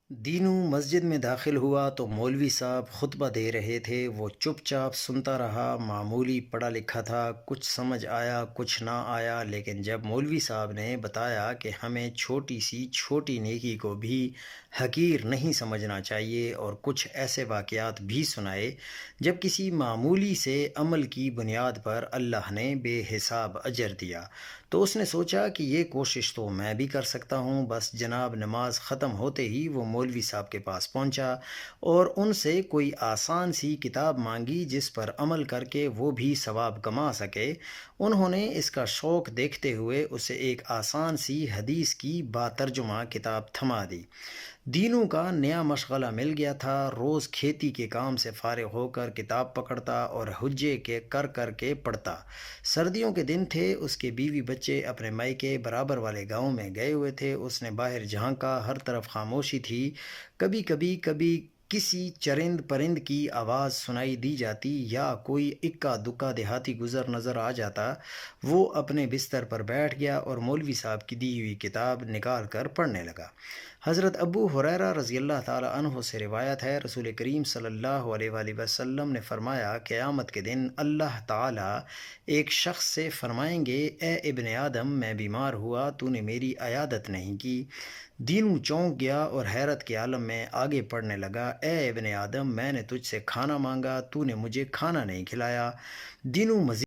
دینوں مسجد میں داخل ہوا تو مولوی صاحب خطبہ دے رہے تھے۔ وہ چپ چاپ سنتا رہا، معمولی پڑھا لکھا تھا، کچھ سمجھ آیا کچھ نہ آیا، لیکن جب مولوی صاحب نے بتایا کہ ہمیں چھوٹی سی چھوٹی نیکی کو بھی حقیر نہیں سمجھنا چاہیے، اور کچھ ایسے واقعات بھی سنائے جب کسی معمولی سے عمل کی بنیاد پر اللہ نے بے حساب اجر دیا، تو اس نے سوچا کہ یہ کوشش تو میں بھی کر سکتا ہوں۔ بس جناب نماز ختم ہوتے ہی وہ مولوی صاحب کے پاس پہنچا اور ان سے کوئی آسان سی کتاب مانگی جس پر عمل کر کے وہ بھی ثواب کما سکے۔ انہوں نے اس کا شوق دیکھتے ہوئے اسے ایک آسان سی حدیث کی باترجمہ کتاب تھما دی۔ دینوں کا نیا مشغلہ مل گیا تھا، روز کھیتی کے کام سے فارغ ہو کر کتاب پکڑتا اور حجے کے کر کے پڑھتا۔ سردیوں کے دن تھے، اس کے بیوی بچے اپنے مائکے برابر والے گاؤں میں گئے ہوئے تھے۔ اس نے باہر جھانکا، ہر طرف خاموشی تھی۔ کبھی کسی چرند پرند کی آواز سنائی دی جاتی یا کوئی اکا دکا دیہاتی گزر نظر آ جاتا۔ وہ اپنے بستر پر بیٹھ گیا اور مولوی صاحب کی دی ہوئی کتاب نکال کر پڑھنے لگا۔ حضرت ابو ہریرہ رضی اللہ تعالیٰ عنہ سے روایت ہے، رسول کریم صلی اللہ علیہ وآلہ وسلم نے فرمایا، قیامت کے دن اللہ تعالیٰ ایک شخص سے فرمائیں گے، اے ابن آدم، میں بیمار ہوا، تو نے میری عیادت نہیں کی۔ دینوں چونک گیا اور حیرت کے عالم میں آگے پڑھنے لگا، اے ابن آدم، میں نے تجھ سے کھانا مانگا، تو نے مجھے کھانا نہیں کھلایا۔ دینوں مزید